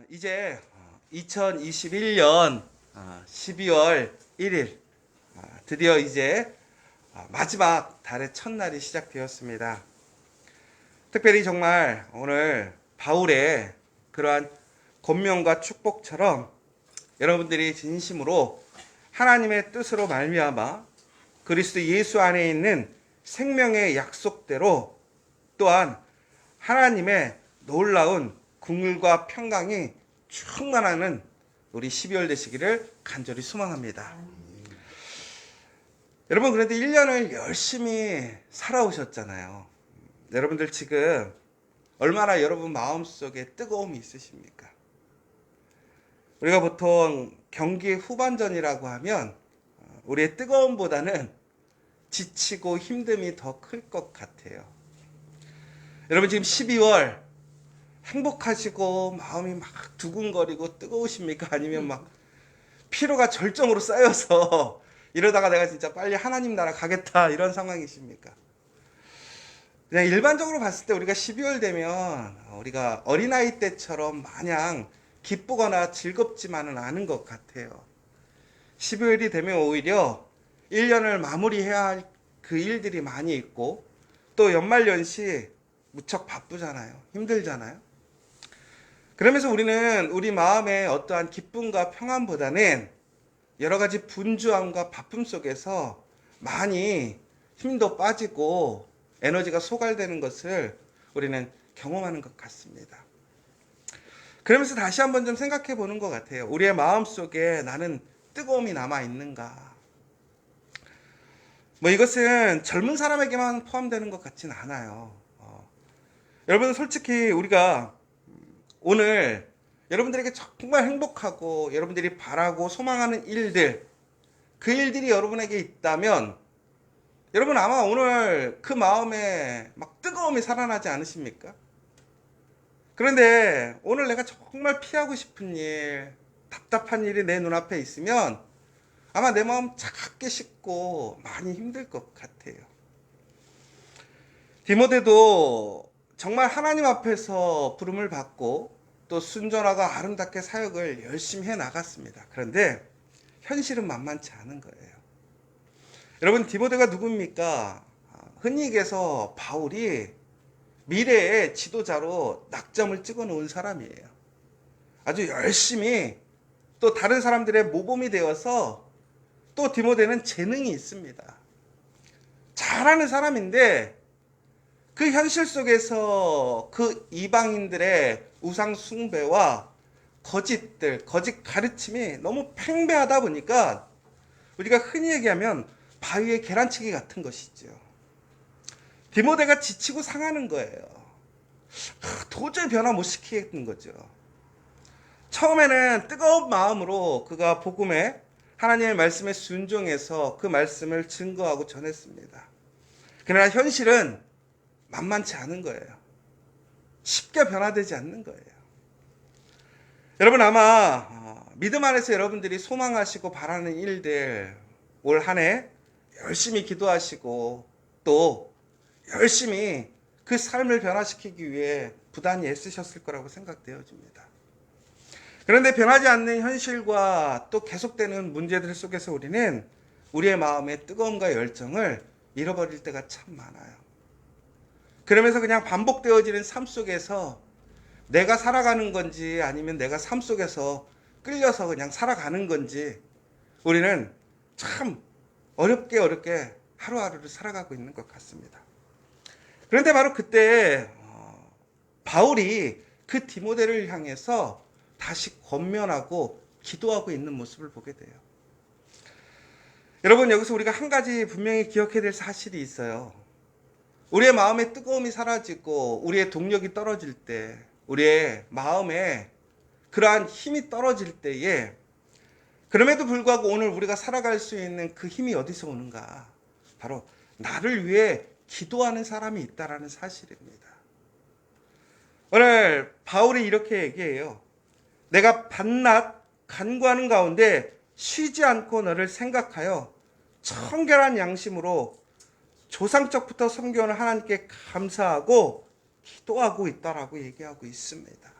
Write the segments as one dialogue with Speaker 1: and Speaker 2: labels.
Speaker 1: 이제 2021년 12월 1일 드디어 이제 마지막 달의 첫날이 시작되었습니다. 특별히 정말 오늘 바울의 그러한 권면과 축복처럼 여러분들이 진심으로 하나님의 뜻으로 말미암아 그리스도 예수 안에 있는 생명의 약속대로 또한 하나님의 놀라운 긍휼과 평강이 충만하는 우리 12월 되시기를 간절히 소망합니다. 여러분, 그런데 1년을 열심히 살아오셨잖아요. 여러분들 지금 얼마나 여러분 마음속에 뜨거움이 있으십니까? 우리가 보통 경기 후반전이라고 하면 우리의 뜨거움보다는 지치고 힘듦이 더 클 것 같아요. 여러분 지금 12월 행복하시고 마음이 막 두근거리고 뜨거우십니까? 아니면 막 피로가 절정으로 쌓여서 이러다가 내가 진짜 빨리 하나님 나라 가겠다 이런 상황이십니까? 그냥 일반적으로 봤을 때 우리가 12월 되면 우리가 어린아이 때처럼 마냥 기쁘거나 즐겁지만은 않은 것 같아요. 12월이 되면 오히려 1년을 마무리해야 할 그 일들이 많이 있고 또 연말연시 무척 바쁘잖아요. 힘들잖아요. 그러면서 우리는 우리 마음의 어떠한 기쁨과 평안보다는 여러 가지 분주함과 바쁨 속에서 많이 힘도 빠지고 에너지가 소갈되는 것을 우리는 경험하는 것 같습니다. 그러면서 다시 한번 좀 생각해 보는 것 같아요. 우리의 마음 속에 나는 뜨거움이 남아 있는가? 이것은 젊은 사람에게만 포함되는 것 같지는 않아요. 여러분 솔직히 우리가 오늘 여러분들에게 정말 행복하고 여러분들이 바라고 소망하는 일들, 그 일들이 여러분에게 있다면 여러분 아마 오늘 그 마음에 막 뜨거움이 살아나지 않으십니까? 그런데 오늘 내가 정말 피하고 싶은 일, 답답한 일이 내 눈앞에 있으면 아마 내 마음 차갑게 식고 많이 힘들 것 같아요. 디모데도 정말 하나님 앞에서 부름을 받고 또 순전하고 아름답게 사역을 열심히 해 나갔습니다. 그런데 현실은 만만치 않은 거예요. 여러분 디모데가 누굽니까? 흔히 얘기해서 바울이 미래의 지도자로 낙점을 찍어 놓은 사람이에요. 아주 열심히 또 다른 사람들의 모범이 되어서 또 디모데는 재능이 있습니다. 잘하는 사람인데 그 현실 속에서 그 이방인들의 우상 숭배와 거짓 가르침이 너무 팽배하다 보니까 우리가 흔히 얘기하면 바위의 계란치기 같은 것이죠. 디모데가 지치고 상하는 거예요. 도저히 변화 못 시키겠는 거죠. 처음에는 뜨거운 마음으로 그가 복음에 하나님의 말씀에 순종해서 그 말씀을 증거하고 전했습니다. 그러나 현실은 만만치 않은 거예요. 쉽게 변화되지 않는 거예요. 여러분 아마 믿음 안에서 여러분들이 소망하시고 바라는 일들 올 한 해 열심히 기도하시고 또 열심히 그 삶을 변화시키기 위해 부단히 애쓰셨을 거라고 생각되어집니다. 그런데 변하지 않는 현실과 또 계속되는 문제들 속에서 우리는 우리의 마음의 뜨거움과 열정을 잃어버릴 때가 참 많아요. 그러면서 그냥 반복되어지는 삶 속에서 내가 살아가는 건지 아니면 내가 삶 속에서 끌려서 그냥 살아가는 건지 우리는 참 어렵게 하루하루를 살아가고 있는 것 같습니다. 그런데 바로 그때 바울이 그 디모데를 향해서 다시 권면하고 기도하고 있는 모습을 보게 돼요. 여러분 여기서 우리가 한 가지 분명히 기억해야 될 사실이 있어요. 우리의 마음의 뜨거움이 사라지고 우리의 동력이 떨어질 때 우리의 마음에 그러한 힘이 떨어질 때에 그럼에도 불구하고 오늘 우리가 살아갈 수 있는 그 힘이 어디서 오는가? 바로 나를 위해 기도하는 사람이 있다라는 사실입니다. 오늘 바울이 이렇게 얘기해요. 내가 밤낮 간구하는 가운데 쉬지 않고 너를 생각하여 청결한 양심으로 조상적부터 섬겨오는 하나님께 감사하고 기도하고 있다라고 얘기하고 있습니다.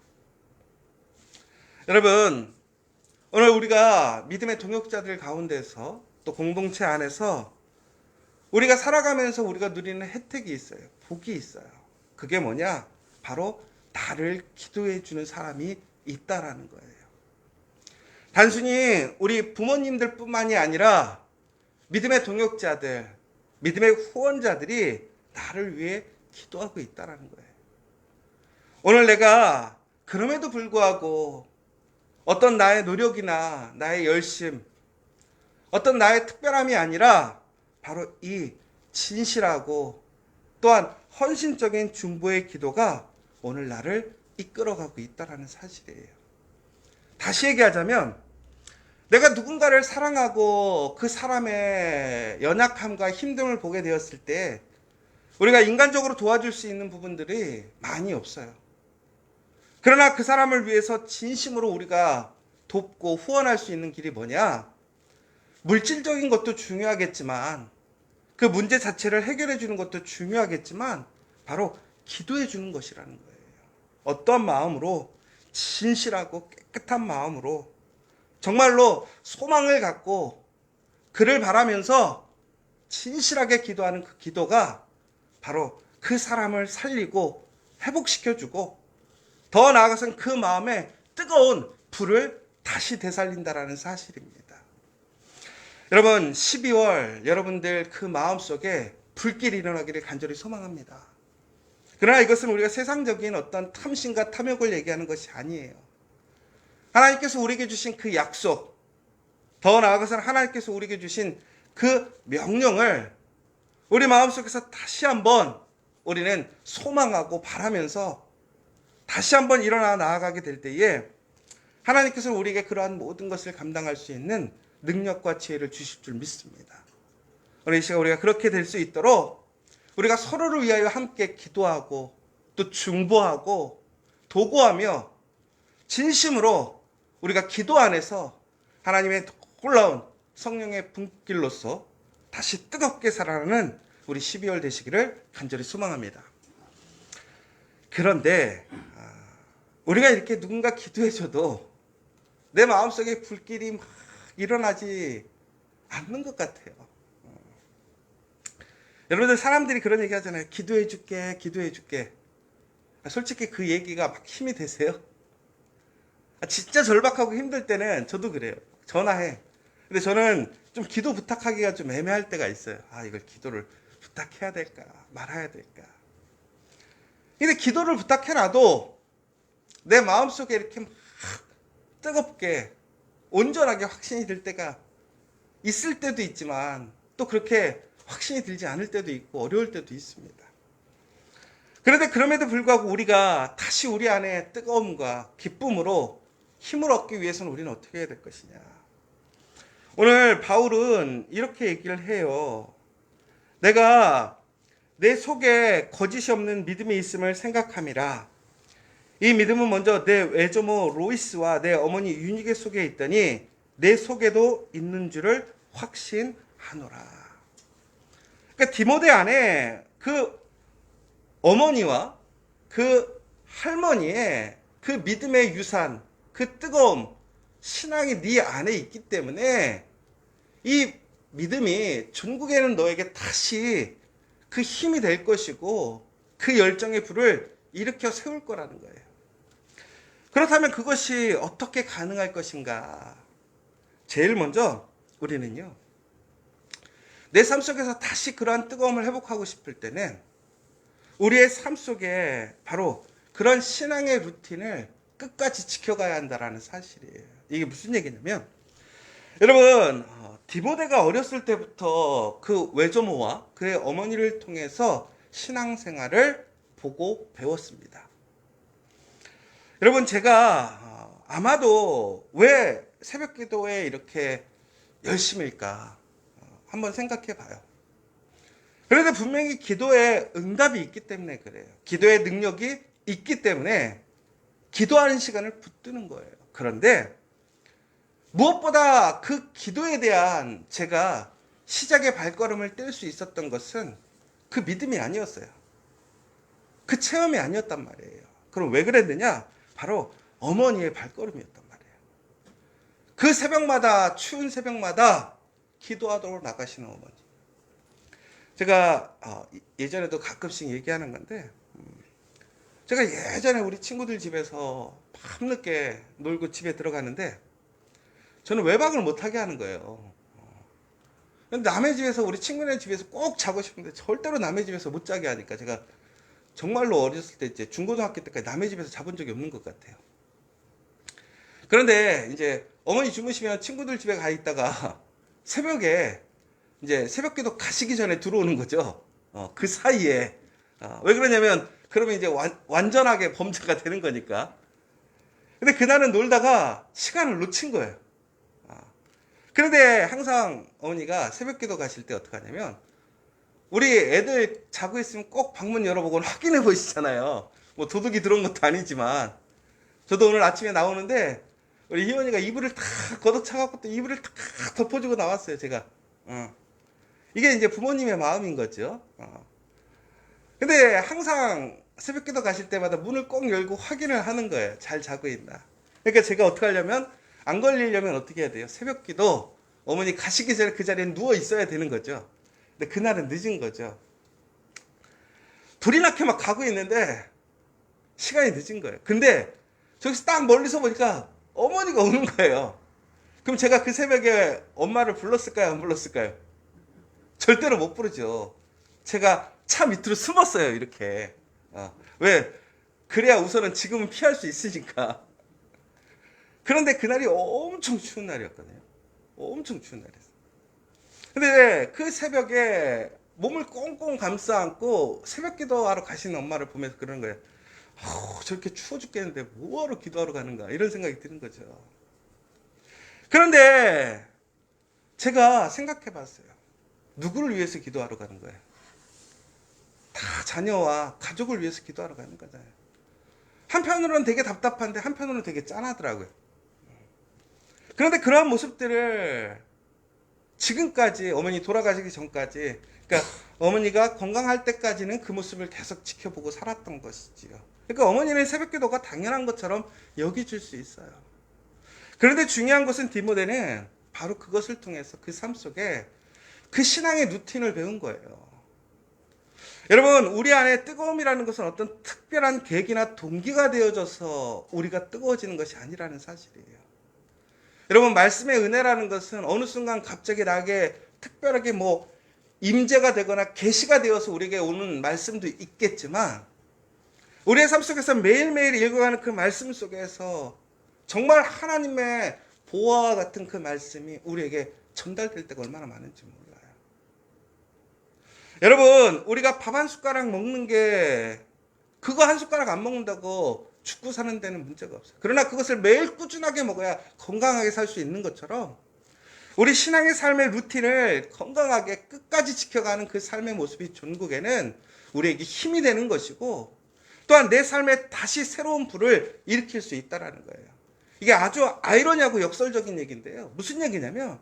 Speaker 1: 여러분, 오늘 우리가 믿음의 동역자들 가운데서 또 공동체 안에서 우리가 살아가면서 우리가 누리는 혜택이 있어요. 복이 있어요. 그게 뭐냐? 바로 나를 기도해 주는 사람이 있다라는 거예요. 단순히 우리 부모님들 뿐만이 아니라 믿음의 동역자들, 믿음의 후원자들이 나를 위해 기도하고 있다라는 거예요. 오늘 내가 그럼에도 불구하고 어떤 나의 노력이나 나의 열심, 어떤 나의 특별함이 아니라 바로 이 진실하고 또한 헌신적인 중보의 기도가 오늘 나를 이끌어가고 있다는 사실이에요. 다시 얘기하자면 내가 누군가를 사랑하고 그 사람의 연약함과 힘듦을 보게 되었을 때 우리가 인간적으로 도와줄 수 있는 부분들이 많이 없어요. 그러나 그 사람을 위해서 진심으로 우리가 돕고 후원할 수 있는 길이 뭐냐? 물질적인 것도 중요하겠지만 그 문제 자체를 해결해 주는 것도 중요하겠지만 바로 기도해 주는 것이라는 거예요. 어떠한 마음으로, 진실하고 깨끗한 마음으로 정말로 소망을 갖고 그를 바라면서 진실하게 기도하는 그 기도가 바로 그 사람을 살리고 회복시켜주고 더 나아가서는 그 마음에 뜨거운 불을 다시 되살린다라는 사실입니다. 여러분, 12월 여러분들 그 마음속에 불길이 일어나기를 간절히 소망합니다. 그러나 이것은 우리가 세상적인 어떤 탐심과 탐욕을 얘기하는 것이 아니에요. 하나님께서 우리에게 주신 그 약속, 더 나아가서는 하나님께서 우리에게 주신 그 명령을 우리 마음속에서 다시 한번 우리는 소망하고 바라면서 다시 한번 일어나 나아가게 될 때에 하나님께서 우리에게 그러한 모든 것을 감당할 수 있는 능력과 지혜를 주실 줄 믿습니다. 오늘 이 시간 우리가 그렇게 될 수 있도록 우리가 서로를 위하여 함께 기도하고 또 중보하고 도구하며 진심으로 우리가 기도 안에서 하나님의 놀라운 성령의 분길로서 다시 뜨겁게 살아가는 우리 12월 되시기를 간절히 소망합니다. 그런데 우리가 이렇게 누군가 기도해줘도 내 마음속에 불길이 막 일어나지 않는 것 같아요. 여러분들 사람들이 그런 얘기 하잖아요. 기도해줄게, 기도해줄게. 솔직히 그 얘기가 막 힘이 되세요? 진짜 절박하고 힘들 때는 저도 그래요. 전화해. 근데 저는 좀 기도 부탁하기가 좀 애매할 때가 있어요. 이걸 기도를 부탁해야 될까 말아야 될까. 근데 기도를 부탁해놔도 내 마음속에 이렇게 막 뜨겁게 온전하게 확신이 들 때가 있을 때도 있지만 또 그렇게 확신이 들지 않을 때도 있고 어려울 때도 있습니다. 그런데 그럼에도 불구하고 우리가 다시 우리 안에 뜨거움과 기쁨으로 힘을 얻기 위해서는 우리는 어떻게 해야 될 것이냐. 오늘 바울은 이렇게 얘기를 해요. 내가 내 속에 거짓이 없는 믿음이 있음을 생각함이라. 이 믿음은 먼저 내 외조모 로이스와 내 어머니 유니게 속에 있더니 내 속에도 있는 줄을 확신하노라. 그러니까 디모데 안에 그 어머니와 그 할머니의 그 믿음의 유산, 그 뜨거움, 신앙이 네 안에 있기 때문에 이 믿음이 전국에는 너에게 다시 그 힘이 될 것이고 그 열정의 불을 일으켜 세울 거라는 거예요. 그렇다면 그것이 어떻게 가능할 것인가? 제일 먼저 우리는요, 내 삶 속에서 다시 그러한 뜨거움을 회복하고 싶을 때는 우리의 삶 속에 바로 그런 신앙의 루틴을 끝까지 지켜가야 한다는 사실이에요. 이게 무슨 얘기냐면, 여러분, 디모데가 어렸을 때부터 그 외조모와 그의 어머니를 통해서 신앙생활을 보고 배웠습니다. 여러분, 제가 아마도 왜 새벽 기도에 이렇게 열심일까 한번 생각해 봐요. 그런데 분명히 기도에 응답이 있기 때문에 그래요. 기도의 능력이 있기 때문에 기도하는 시간을 붙드는 거예요. 그런데 무엇보다 그 기도에 대한 제가 시작의 발걸음을 뗄 수 있었던 것은 그 믿음이 아니었어요. 그 체험이 아니었단 말이에요. 그럼 왜 그랬느냐? 바로 어머니의 발걸음이었단 말이에요. 그 새벽마다, 추운 새벽마다 기도하도록 나가시는 어머니. 제가 예전에도 가끔씩 얘기하는 건데, 제가 예전에 우리 친구들 집에서 밤늦게 놀고 집에 들어가는데 저는 외박을 못하게 하는 거예요. 근데 남의 집에서, 우리 친구네 집에서 꼭 자고 싶은데 절대로 남의 집에서 못 자게 하니까 제가 정말로 어렸을 때, 이제 중고등학교 때까지 남의 집에서 자본 적이 없는 것 같아요. 그런데 이제 어머니 주무시면 친구들 집에 가 있다가 새벽에 이제 새벽기도 가시기 전에 들어오는 거죠. 그 사이에. 왜 그러냐면 그러면 이제 완전하게 범죄가 되는 거니까. 근데 그날은 놀다가 시간을 놓친 거예요. 그런데 항상 어머니가 새벽기도 가실 때 어떻게 하냐면, 우리 애들 자고 있으면 꼭 방문 열어보고 확인해 보시잖아요. 뭐 도둑이 들어온 것도 아니지만. 저도 오늘 아침에 나오는데 우리 희원이가 이불을 다 걷어차갖고 또 이불을 다 덮어주고 나왔어요, 제가. 이게 이제 부모님의 마음인 거죠. 근데 항상 새벽기도 가실 때마다 문을 꼭 열고 확인을 하는 거예요. 잘 자고 있나. 그러니까 제가 어떻게 하려면, 안 걸리려면 어떻게 해야 돼요? 새벽기도 어머니 가시기 전에 그 자리에 누워 있어야 되는 거죠. 근데 그날은 늦은 거죠. 불이 나게 막 가고 있는데 시간이 늦은 거예요. 근데 저기서 딱 멀리서 보니까 어머니가 오는 거예요. 그럼 제가 그 새벽에 엄마를 불렀을까요? 안 불렀을까요? 절대로 못 부르죠. 제가 차 밑으로 숨었어요, 이렇게. 왜? 그래야 우선은 지금은 피할 수 있으니까. 그런데 그날이 엄청 추운 날이었거든요. 엄청 추운 날이었어요. 근데 그 새벽에 몸을 꽁꽁 감싸 안고 새벽 기도하러 가시는 엄마를 보면서 그러는 거예요. 저렇게 추워 죽겠는데 뭐하러 기도하러 가는가, 이런 생각이 드는 거죠. 그런데 제가 생각해 봤어요. 누구를 위해서 기도하러 가는 거예요? 다 자녀와 가족을 위해서 기도하러 가는 거잖아요. 한편으로는 되게 답답한데 한편으로는 되게 짠하더라고요. 그런데 그러한 모습들을 지금까지, 어머니 돌아가시기 전까지, 그러니까 어머니가 건강할 때까지는 그 모습을 계속 지켜보고 살았던 것이지요. 그러니까 어머니는 새벽기도가 당연한 것처럼 여겨질 수 있어요. 그런데 중요한 것은 디모데는 바로 그것을 통해서 그 삶 속에 그 신앙의 루틴을 배운 거예요. 여러분, 우리 안에 뜨거움이라는 것은 어떤 특별한 계기나 동기가 되어져서 우리가 뜨거워지는 것이 아니라는 사실이에요. 여러분, 말씀의 은혜라는 것은 어느 순간 갑자기 나에게 특별하게 임재가 되거나 계시가 되어서 우리에게 오는 말씀도 있겠지만, 우리의 삶 속에서 매일매일 읽어가는 그 말씀 속에서 정말 하나님의 보화와 같은 그 말씀이 우리에게 전달될 때가 얼마나 많은지 몰라요. 여러분, 우리가 밥 한 숟가락 먹는 게, 그거 한 숟가락 안 먹는다고 죽고 사는 데는 문제가 없어요. 그러나 그것을 매일 꾸준하게 먹어야 건강하게 살 수 있는 것처럼, 우리 신앙의 삶의 루틴을 건강하게 끝까지 지켜가는 그 삶의 모습이 종국에는 우리에게 힘이 되는 것이고, 또한 내 삶에 다시 새로운 불을 일으킬 수 있다는 거예요. 이게 아주 아이러니하고 역설적인 얘기인데요. 무슨 얘기냐면,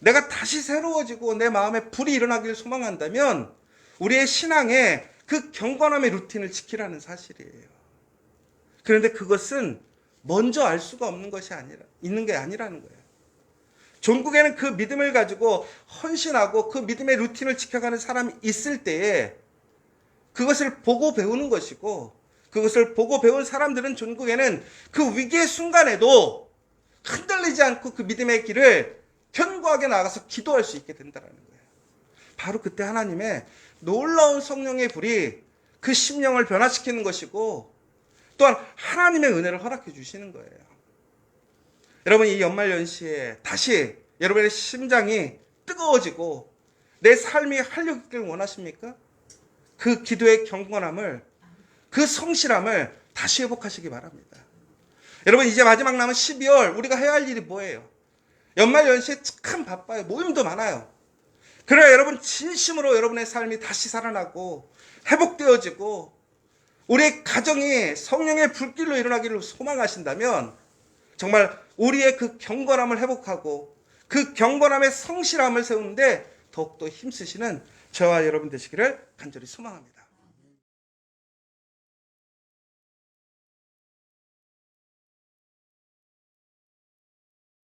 Speaker 1: 내가 다시 새로워지고 내 마음에 불이 일어나기를 소망한다면 우리의 신앙에 그 경건함의 루틴을 지키라는 사실이에요. 그런데 그것은 먼저 알 수가 없는 것이 아니라, 있는 게 아니라는 거예요. 종국에는 그 믿음을 가지고 헌신하고 그 믿음의 루틴을 지켜가는 사람이 있을 때에 그것을 보고 배우는 것이고, 그것을 보고 배운 사람들은 종국에는 그 위기의 순간에도 흔들리지 않고 그 믿음의 길을 견고하게 나가서 기도할 수 있게 된다는 거예요. 바로 그때 하나님의 놀라운 성령의 불이 그 심령을 변화시키는 것이고, 또한 하나님의 은혜를 허락해 주시는 거예요. 여러분, 이 연말연시에 다시 여러분의 심장이 뜨거워지고 내 삶이 활력 있기를 원하십니까? 그 기도의 경건함을, 그 성실함을 다시 회복하시기 바랍니다. 여러분, 이제 마지막 남은 12월 우리가 해야 할 일이 뭐예요? 연말연시에 참 바빠요. 모임도 많아요. 그래야 여러분 진심으로 여러분의 삶이 다시 살아나고 회복되어지고 우리의 가정이 성령의 불길로 일어나기를 소망하신다면, 정말 우리의 그 경건함을 회복하고 그 경건함의 성실함을 세우는데 더욱더 힘쓰시는 저와 여러분 되시기를 간절히 소망합니다.